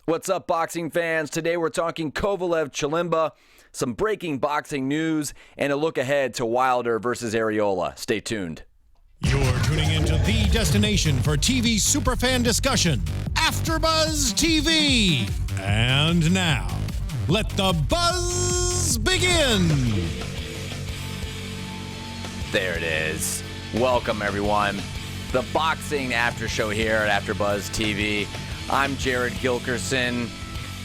What's up, boxing fans? Today we're talking Kovalev, Chilemba, some breaking boxing news, and a look ahead to Wilder versus Areola. Stay tuned. You're tuning into the destination for TV superfan discussion, AfterBuzz TV. And now, let the buzz begin. There it is. Welcome, everyone. The boxing after show here at AfterBuzz TV. I'm Jared Gilkerson,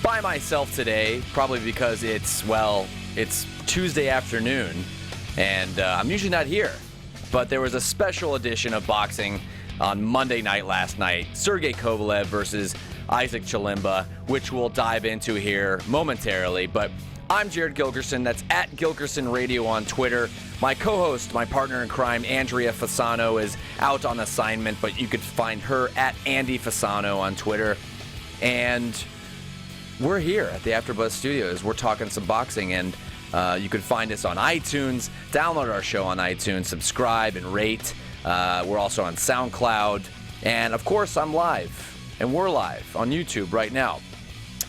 by myself today, probably because it's Tuesday afternoon, and I'm usually not here. But there was a special edition of boxing on Monday night last night, Sergey Kovalev versus Isaac Chilemba, which we'll dive into here momentarily. But I'm Jared Gilkerson. That's at Gilkerson Radio on Twitter. My co-host, my partner in crime, Andrea Fasano, is out on assignment, but you could find her at Andy Fasano on Twitter. And we're here at the AfterBuzz Studios. We're talking some boxing, and you can find us on iTunes. Download our show on iTunes, subscribe and rate. We're also on SoundCloud. And, of course, I'm live, and we're live on YouTube right now.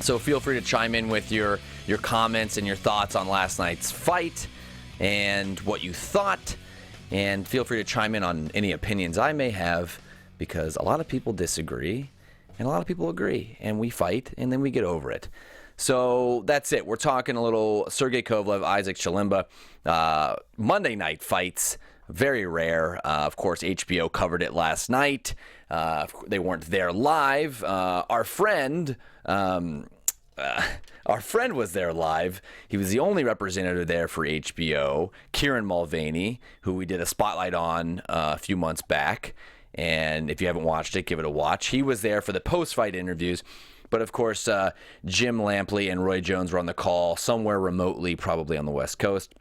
So feel free to chime in with your comments and your thoughts on last night's fight and what you thought. And feel free to chime in on any opinions I may have, because a lot of people disagree and a lot of people agree. And we fight, and then we get over it. So that's it. We're talking a little Sergey Kovalev, Isaac Chilemba. Monday night fights, very rare. Of course, HBO covered it last night. They weren't there live. Our friend was there live. He was the only representative there for HBO, Kieran Mulvaney, who we did a spotlight on a few months back. And if you haven't watched it, give it a watch. He was there for the post-fight interviews. But, of course, Jim Lampley and Roy Jones were on the call somewhere remotely, probably on the West Coast.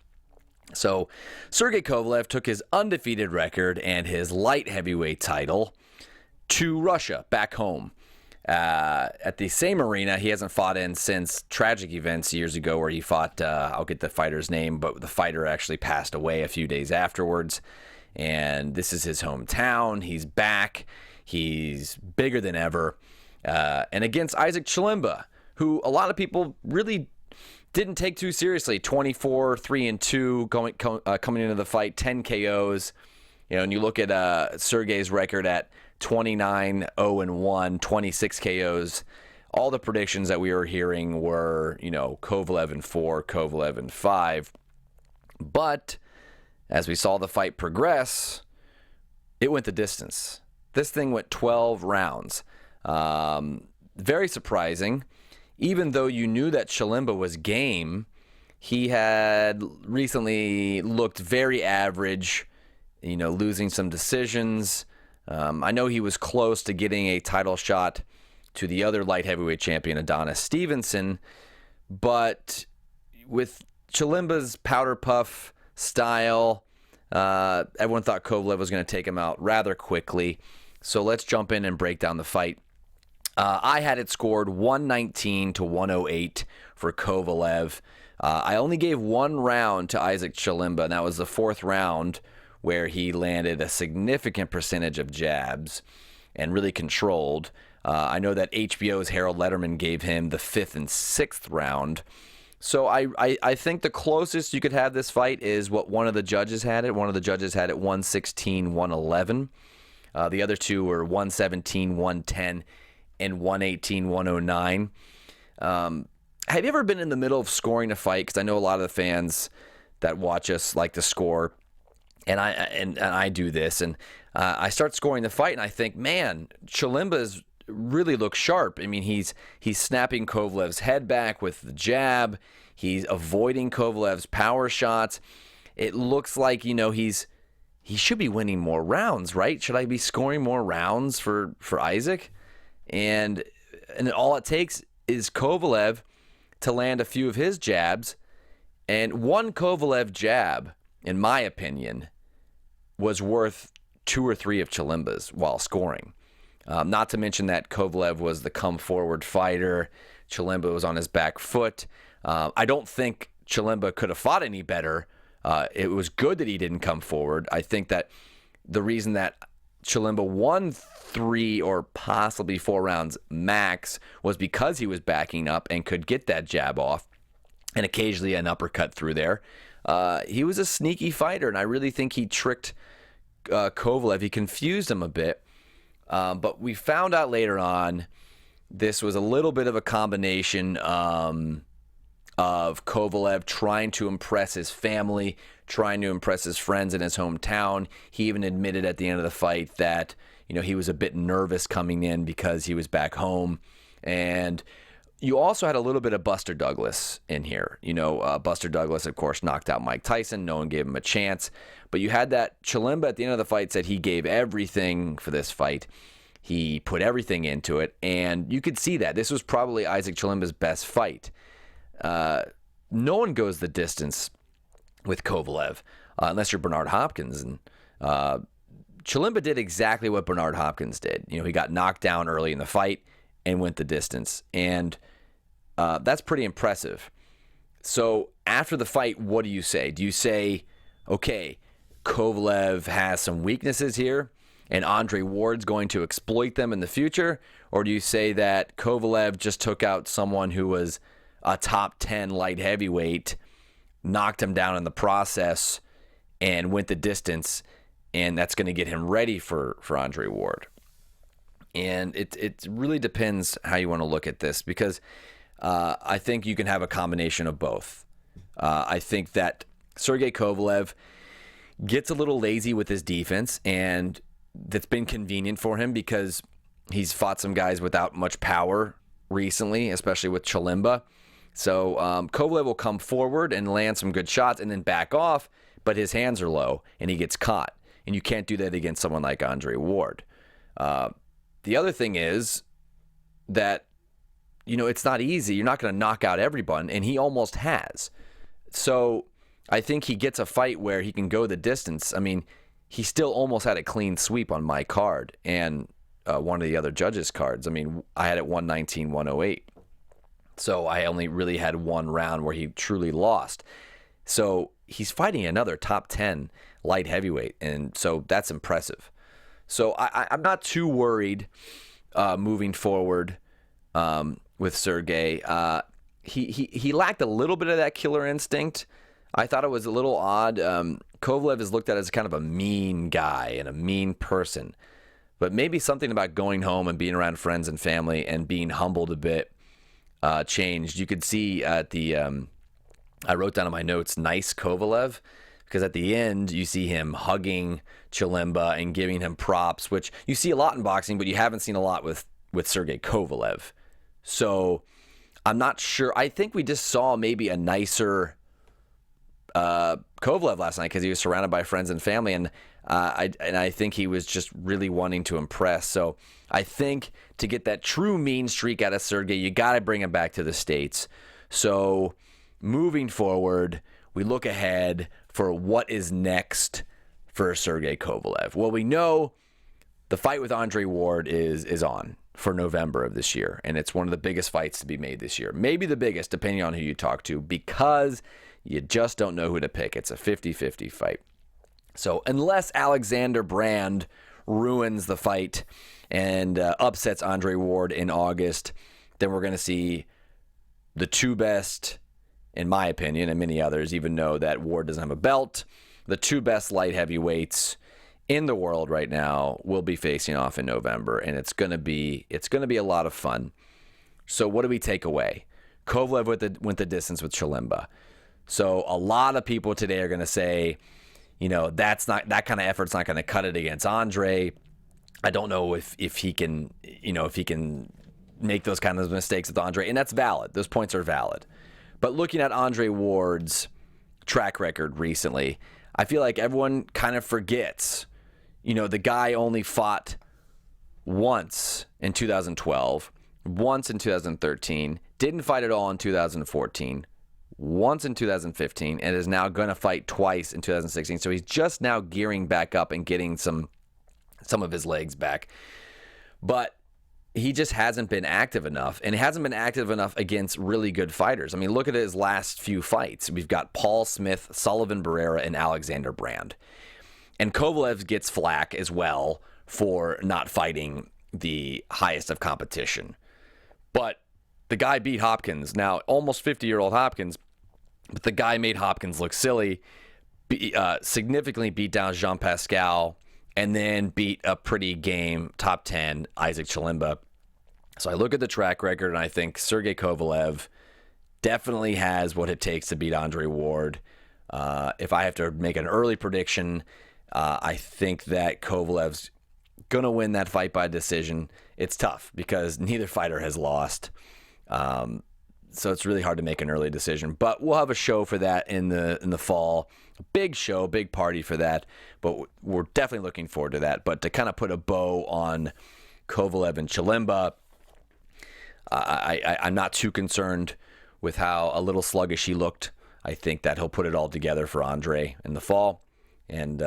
So Sergey Kovalev took his undefeated record and his light heavyweight title to Russia, back home. At the same arena he hasn't fought in since tragic events years ago where he fought, I'll get the fighter's name, but the fighter actually passed away a few days afterwards. And this is his hometown. He's back. He's bigger than ever. And against Isaac Chilemba, who a lot of people really didn't take too seriously. 24-3-2 coming into the fight, 10 KOs. And you look at Sergey's record at 29-0-1, 26 KOs. All the predictions that we were hearing were, Kovalev 4, Kovalev 5. But as we saw the fight progress, it went the distance. This thing went 12 rounds. Very surprising. Even though you knew that Chilemba was game, he had recently looked very average, losing some decisions. I know he was close to getting a title shot to the other light heavyweight champion, Adonis Stevenson, but with Chilemba's powder puff style, everyone thought Kovalev was going to take him out rather quickly. So let's jump in and break down the fight. I had it scored 119-108 for Kovalev. I only gave one round to Isaac Chilemba, and that was the fourth round, where he landed a significant percentage of jabs and really controlled. I know that HBO's Harold Letterman gave him the fifth and sixth round. So I think the closest you could have this fight is what one of the judges had it. One of the judges had it 116-111. The other two were 117-110 and 118-109. Have you ever been in the middle of scoring a fight? Because I know a lot of the fans that watch us like to score. And I do this, and I start scoring the fight, and I think, man, Chilemba's really looks sharp. I mean, he's snapping Kovalev's head back with the jab. He's avoiding Kovalev's power shots. It looks like, he should be winning more rounds, right? Should I be scoring more rounds for Isaac? And all it takes is Kovalev to land a few of his jabs, and one Kovalev jab, in my opinion, was worth two or three of Chilemba's while scoring. Not to mention that Kovalev was the come-forward fighter. Chilemba was on his back foot. I don't think Chilemba could have fought any better. It was good that he didn't come forward. I think that the reason that Chilemba won 3 or possibly 4 rounds max was because he was backing up and could get that jab off and occasionally an uppercut through there. He was a sneaky fighter, and I really think he tricked Kovalev. He confused him a bit. But we found out later on this was a little bit of a combination of Kovalev trying to impress his family, trying to impress his friends in his hometown. He even admitted at the end of the fight that, he was a bit nervous coming in because he was back home. And you also had a little bit of Buster Douglas in here. Buster Douglas, of course, knocked out Mike Tyson. No one gave him a chance. But you had that Chilemba at the end of the fight said he gave everything for this fight. He put everything into it. And you could see that. This was probably Isaac Chilemba's best fight. No one goes the distance with Kovalev unless you're Bernard Hopkins. And Chilemba did exactly what Bernard Hopkins did. He got knocked down early in the fight and went the distance. And that's pretty impressive. So after the fight, what do you say? Do you say, okay, Kovalev has some weaknesses here and Andre Ward's going to exploit them in the future? Or do you say that Kovalev just took out someone who was a top 10 light heavyweight, knocked him down in the process, and went the distance, and that's going to get him ready for Andre Ward? And it really depends how you want to look at this, because I think you can have a combination of both. I think that Sergey Kovalev gets a little lazy with his defense, and that's been convenient for him because he's fought some guys without much power recently, especially with Chilemba. So Kovalev will come forward and land some good shots and then back off, but his hands are low and he gets caught. And you can't do that against someone like Andre Ward. The other thing is that, it's not easy. You're not going to knock out everyone, and he almost has. So I think he gets a fight where he can go the distance. I mean, he still almost had a clean sweep on my card and one of the other judges' cards. I mean, I had it 119, 108. So I only really had one round where he truly lost. So he's fighting another top 10 light heavyweight, and so that's impressive. So I'm not too worried moving forward with Sergey. He lacked a little bit of that killer instinct. I thought it was a little odd. Kovalev is looked at as kind of a mean guy and a mean person. But maybe something about going home and being around friends and family and being humbled a bit changed. You could see at the, I wrote down in my notes, nice Kovalev, because at the end you see him hugging Chilemba and giving him props, which you see a lot in boxing, but you haven't seen a lot with Sergey Kovalev. So I'm not sure. I think we just saw maybe a nicer Kovalev last night because he was surrounded by friends and family, and I think he was just really wanting to impress. So I think to get that true mean streak out of Sergey, you got to bring him back to the States. So moving forward, we look ahead for what is next for Sergey Kovalev. Well, we know the fight with Andre Ward is on for November of this year, and it's one of the biggest fights to be made this year. Maybe the biggest, depending on who you talk to, because you just don't know who to pick. It's a 50-50 fight. So unless Alexander Brand ruins the fight and upsets Andre Ward in August, then we're going to see the two best, in my opinion, and many others, even know that Ward doesn't have a belt, the two best light heavyweights in the world right now will be facing off in November, and it's going to be a lot of fun. So what do we take away? Kovalev went the distance with Chilemba. So a lot of people today are going to say, that kind of effort's not going to cut it against Andre. I don't know if he can, if he can make those kind of mistakes with Andre, and that's valid. Those points are valid. But looking at Andre Ward's track record recently, I feel like everyone kind of forgets, the guy only fought once in 2012, once in 2013, didn't fight at all in 2014, once in 2015, and is now going to fight twice in 2016. So he's just now gearing back up and getting some of his legs back. But he just hasn't been active enough, and he hasn't been active enough against really good fighters. I mean, look at his last few fights. We've got Paul Smith, Sullivan Barrera, and Alexander Brand. And Kovalev gets flack as well for not fighting the highest of competition. But the guy beat Hopkins, now almost 50-year-old Hopkins, but the guy made Hopkins look silly, significantly beat down Jean Pascal, and then beat a pretty game top 10 Isaac Chilemba. So I look at the track record, and I think Sergey Kovalev definitely has what it takes to beat Andre Ward. If I have to make an early prediction, I think that Kovalev's going to win that fight by decision. It's tough because neither fighter has lost. So it's really hard to make an early decision. But we'll have a show for that in the fall. Big show, big party for that. But we're definitely looking forward to that. But to kind of put a bow on Kovalev and Chilemba, I'm not too concerned with how a little sluggish he looked. I think that he'll put it all together for Andre in the fall. And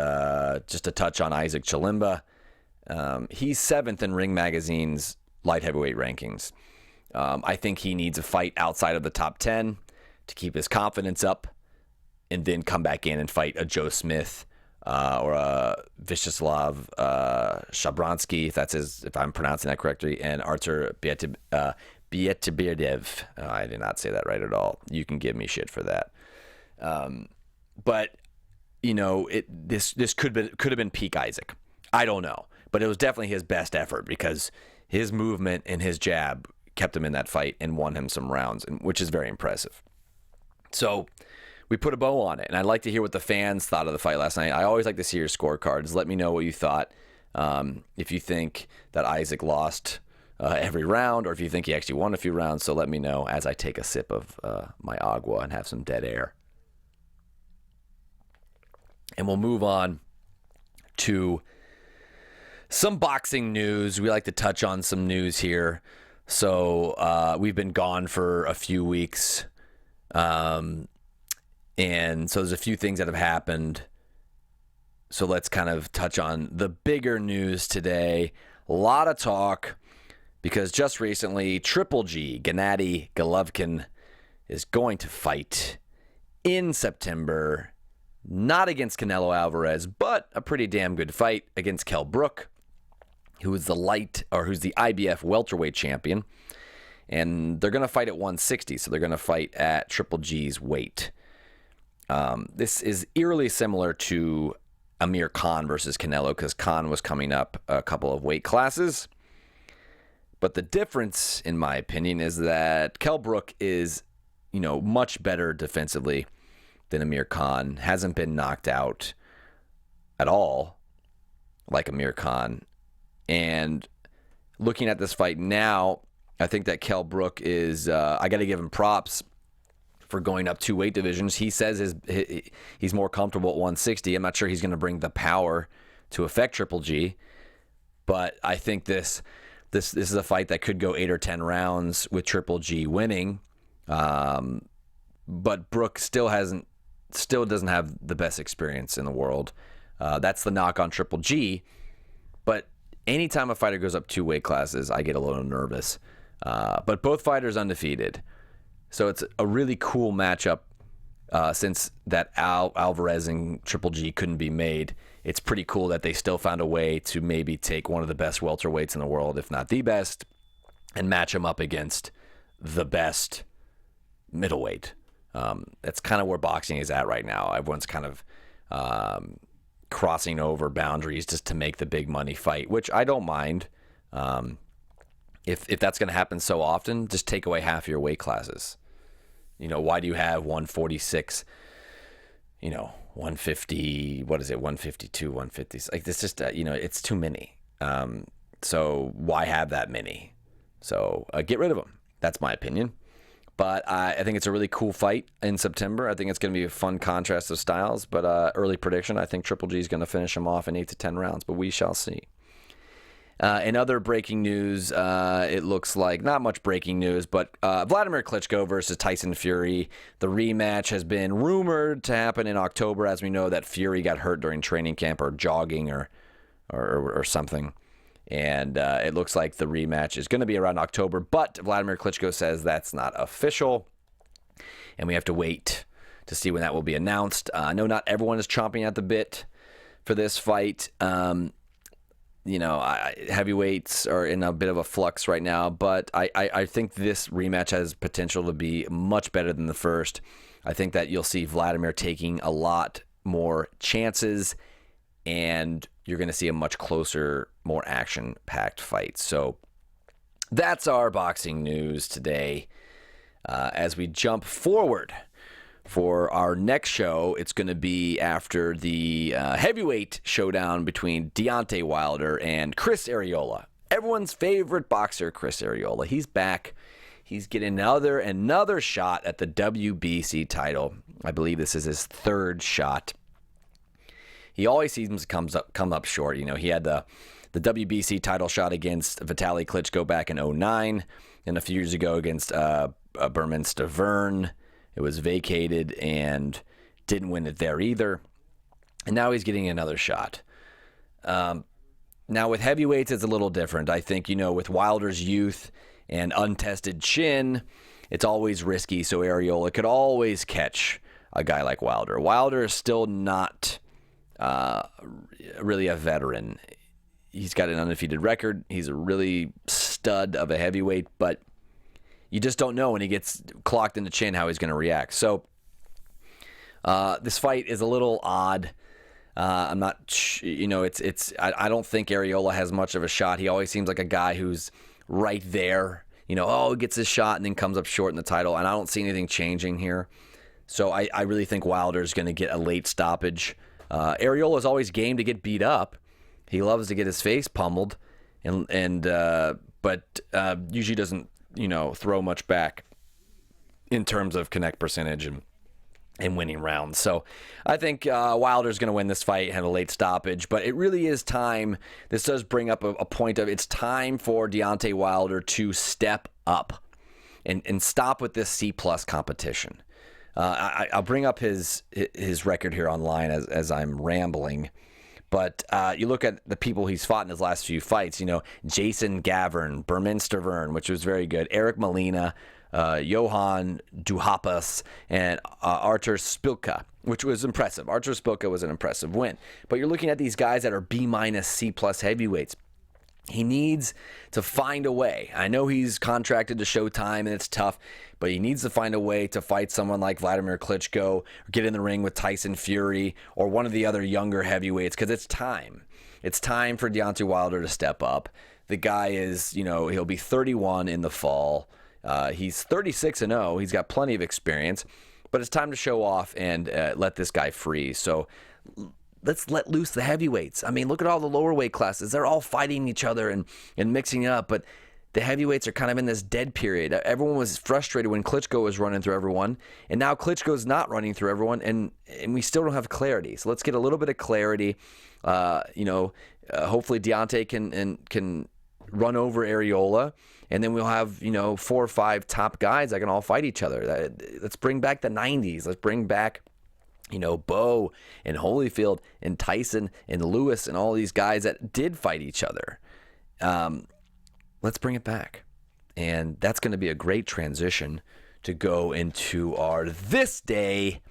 just to touch on Isaac Chilemba, he's 7th in Ring Magazine's light heavyweight rankings. I think he needs a fight outside of the top 10 to keep his confidence up and then come back in and fight a Joe Smith or a Vyacheslav Shabransky, if I'm pronouncing that correctly, and Artur Bietibirdev. I did not say that right at all. You can give me shit for that. But this could have been peak Isaac. I don't know, but it was definitely his best effort because his movement and his jab kept him in that fight and won him some rounds, which is very impressive. So we put a bow on it, and I'd like to hear what the fans thought of the fight last night. I always like to see your scorecards. Let me know what you thought. If you think that Isaac lost every round, or if you think he actually won a few rounds, so let me know as I take a sip of my agua and have some dead air. And we'll move on to some boxing news. We like to touch on some news here. So we've been gone for a few weeks. And so there's a few things that have happened. So let's kind of touch on the bigger news today. A lot of talk because just recently, Triple G, Gennady Golovkin, is going to fight in September. Not against Canelo Alvarez, but a pretty damn good fight against Kell Brook, who's the IBF welterweight champion. And they're going to fight at 160, so they're going to fight at Triple G's weight. This is eerily similar to Amir Khan versus Canelo, because Khan was coming up a couple of weight classes. But the difference, in my opinion, is that Kell Brook is, much better defensively than Amir Khan. Hasn't been knocked out at all like Amir Khan. And looking at this fight now, I think that Kell Brook is, I got to give him props for going up 2 weight divisions. He says he's more comfortable at 160. I'm not sure he's going to bring the power to affect Triple G, but I think this is a fight that could go 8 or 10 rounds with Triple G winning. But Brook still doesn't have the best experience in the world. That's the knock on Triple G. But anytime a fighter goes up 2 weight classes, I get a little nervous. But both fighters undefeated. So it's a really cool matchup since that Alvarez and Triple G couldn't be made. It's pretty cool that they still found a way to maybe take one of the best welterweights in the world, if not the best, and match him up against the best middleweight. That's kind of where boxing is at right now. Everyone's kind of crossing over boundaries just to make the big money fight, which I don't mind. If that's going to happen so often, just take away half your weight classes. Why do you have 146, 150, 152, 150? Like, this just, it's too many. So why have that many? So get rid of them. That's my opinion. But I think it's a really cool fight in September. I think it's going to be a fun contrast of styles. But early prediction, I think Triple G is going to finish him off in 8 to 10 rounds. But we shall see. In other breaking news, it looks like not much breaking news, but Vladimir Klitschko versus Tyson Fury. The rematch has been rumored to happen in October, as we know that Fury got hurt during training camp or jogging or something. And it looks like the rematch is going to be around October, but Vladimir Klitschko says that's not official, and we have to wait to see when that will be announced. I know not everyone is chomping at the bit for this fight. heavyweights are in a bit of a flux right now, but I think this rematch has potential to be much better than the first. I think that you'll see Vladimir taking a lot more chances, and you're going to see a much closer, more action-packed fight. So that's our boxing news today. As we jump forward for our next show, it's going to be after the heavyweight showdown between Deontay Wilder and Chris Arreola. Everyone's favorite boxer, Chris Arreola. He's back. He's getting another shot at the WBC title. I believe this is his third shot. He always seems to come up short. He had the WBC title shot against Vitaly Klitschko back in 2009, and a few years ago against Bermans Vern. It was vacated and didn't win it there either. And now he's getting another shot. Now with heavyweights, it's a little different. I think, with Wilder's youth and untested chin, it's always risky. So Arreola could always catch a guy like Wilder. Wilder is still not really a veteran. He's got an undefeated record. He's a really stud of a heavyweight, but you just don't know when he gets clocked in the chin how he's going to react. So this fight is a little odd. I'm not, I don't think Arreola has much of a shot. He always seems like a guy who's right there. He gets his shot and then comes up short in the title, and I don't see anything changing here. So I really think Wilder's going to get a late stoppage. Arreola is always game to get beat up. He loves to get his face pummeled, but usually doesn't throw much back in terms of connect percentage and winning rounds. So I think Wilder's going to win this fight, have a late stoppage, but it really is time. This does bring up a point of it's time for Deontay Wilder to step up and stop with this C-plus competition. I'll bring up his record here online as I'm rambling. But you look at the people he's fought in his last few fights, Jason Gavern, Bermans Vern, which was very good, Eric Molina, Johan Duhaupas, and Artur Spilka, which was impressive. Artur Spilka was an impressive win. But you're looking at these guys that are B-, C+ heavyweights. He needs to find a way. I know he's contracted to Showtime and it's tough, but he needs to find a way to fight someone like Vladimir Klitschko or get in the ring with Tyson Fury or one of the other younger heavyweights, because it's time. It's time for Deontay Wilder to step up. The guy is, he'll be 31 in the fall. He's 36-0. He's got plenty of experience, but it's time to show off and let this guy free. So let's let loose the heavyweights. I mean, look at all the lower weight classes. They're all fighting each other and mixing up, but the heavyweights are kind of in this dead period. Everyone was frustrated when Klitschko was running through everyone, and now Klitschko's not running through everyone, and we still don't have clarity. So let's get a little bit of clarity. Hopefully Deontay can run over Arreola, and then we'll have 4 or 5 top guys that can all fight each other. Let's bring back the 90s. Let's bring back Bo and Holyfield and Tyson and Lewis and all these guys that did fight each other. Let's bring it back. And that's going to be a great transition to go into our This Day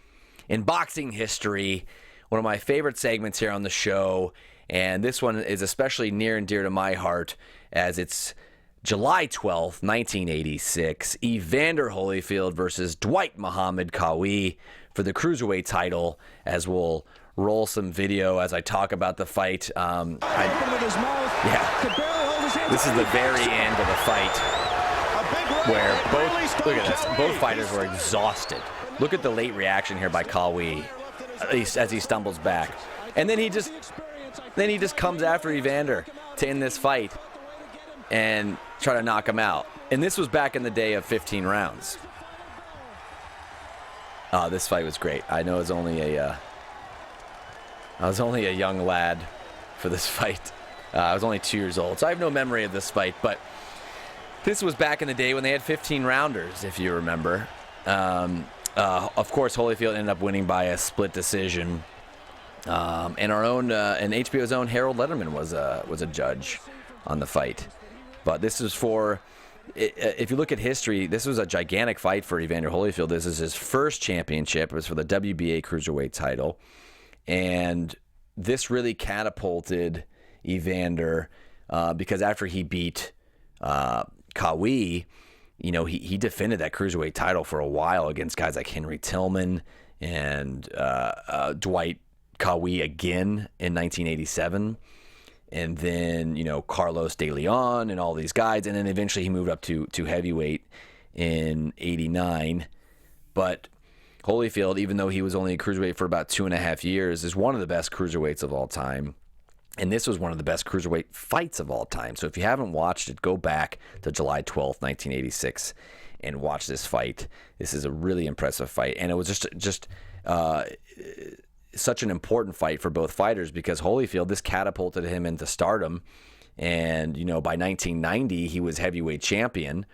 in Boxing History, one of my favorite segments here on the show. And this one is especially near and dear to my heart as it's July 12th, 1986, Evander Holyfield versus Dwight Muhammad Qawi for the cruiserweight title, as we'll roll some video as I talk about the fight. This is the very end of the fight where both fighters were exhausted. Look at the late reaction here by Qawi as he stumbles back. And then he just comes after Evander to end this fight and try to knock him out. And this was back in the day of 15 rounds. This fight was great. I know I was only a young lad for this fight. I was only 2 years old, so I have no memory of this fight. But this was back in the day when they had 15 rounders, if you remember. Of course, Holyfield ended up winning by a split decision. And our own and HBO's own Harold Letterman was a judge on the fight. But this is for, if you look at history, this was a gigantic fight for Evander Holyfield. This is his first championship. It was for the WBA cruiserweight title. And this really catapulted Evander, because after he beat Kawi, he defended that cruiserweight title for a while against guys like Henry Tillman and Dwight Kawi again in 1987. And then, Carlos De Leon and all these guys. And then eventually he moved up to heavyweight in 89. But Holyfield, even though he was only a cruiserweight for about 2.5 years, is one of the best cruiserweights of all time. And this was one of the best cruiserweight fights of all time. So if you haven't watched it, go back to July 12th, 1986 and watch this fight. This is a really impressive fight. And it was just such an important fight for both fighters because Holyfield, this catapulted him into stardom. And, by 1990, he was heavyweight champion,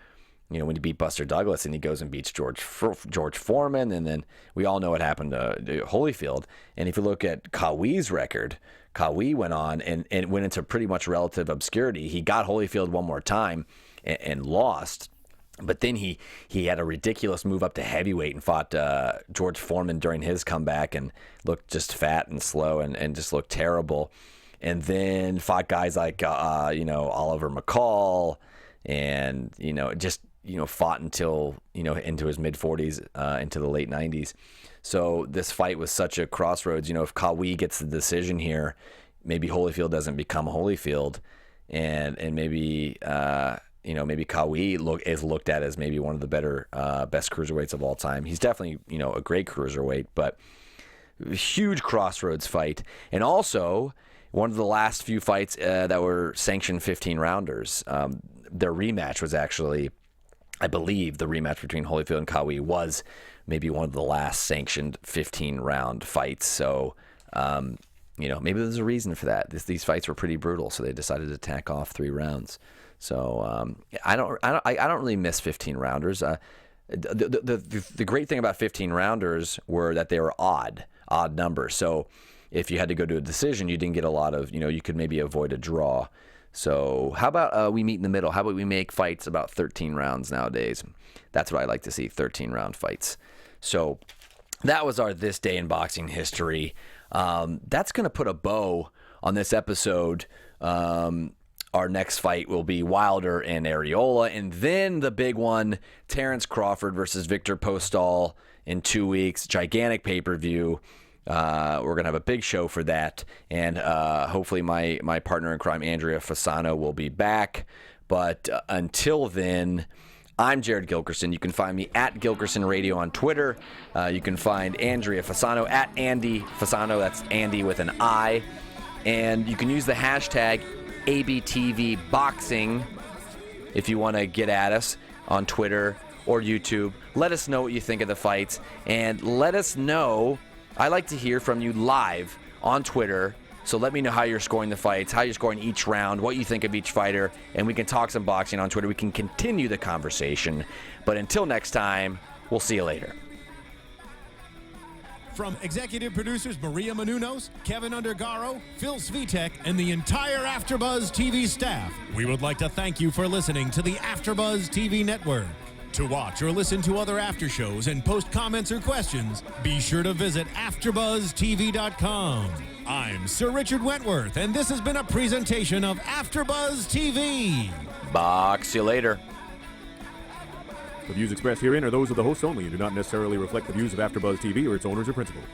when he beat Buster Douglas, and he goes and beats George Foreman. And then we all know what happened to Holyfield. And if you look at Kawi's record, Kawi went on and went into pretty much relative obscurity. He got Holyfield one more time and lost. But then he had a ridiculous move up to heavyweight and fought George Foreman during his comeback and looked just fat and slow and just looked terrible. And then fought guys like, Oliver McCall and, fought until, into his mid-40s, into the late 90s. So this fight was such a crossroads. If Kawi gets the decision here, maybe Holyfield doesn't become Holyfield. And maybe... maybe Kawi is looked at as maybe one of the better, best cruiserweights of all time. He's definitely, a great cruiserweight, but huge crossroads fight. And also, one of the last few fights that were sanctioned 15-rounders. Their rematch was actually, I believe, the rematch between Holyfield and Kawi was maybe one of the last sanctioned 15-round fights. So, maybe there's a reason for that. These fights were pretty brutal, so they decided to tack off 3 rounds. So I don't really miss 15-rounders. The great thing about 15-rounders were that they were odd numbers. So if you had to go to a decision, you didn't get a lot of, you could maybe avoid a draw. So how about we meet in the middle? How about we make fights about 13 rounds nowadays? That's what I like to see, 13-round fights. So that was our This Day in Boxing History. That's going to put a bow on this episode. Our next fight will be Wilder and Areola. And then the big one, Terrence Crawford versus Victor Postol in 2 weeks. Gigantic pay-per-view. We're going to have a big show for that. And hopefully my partner in crime, Andrea Fasano, will be back. But until then, I'm Jared Gilkerson. You can find me at Gilkerson Radio on Twitter. You can find Andrea Fasano at Andy Fasano. That's Andy with an I. And you can use the hashtag ABTV Boxing if you want to get at us on Twitter or YouTube. Let us know what you think of the fights, and let us know. I like to hear from you live on Twitter, so let me know how you're scoring the fights, how you're scoring each round, what you think of each fighter, and we can talk some boxing on Twitter. We can continue the conversation, but until next time, we'll see you later. From executive producers Maria Menounos, Kevin Undergaro, Phil Svitek, and the entire AfterBuzz TV staff, we would like to thank you for listening to the AfterBuzz TV network. To watch or listen to other after shows and post comments or questions, be sure to visit AfterBuzzTV.com. I'm Sir Richard Wentworth, and this has been a presentation of AfterBuzz TV. Box you later. The views expressed herein are those of the hosts only and do not necessarily reflect the views of AfterBuzz TV or its owners or principals.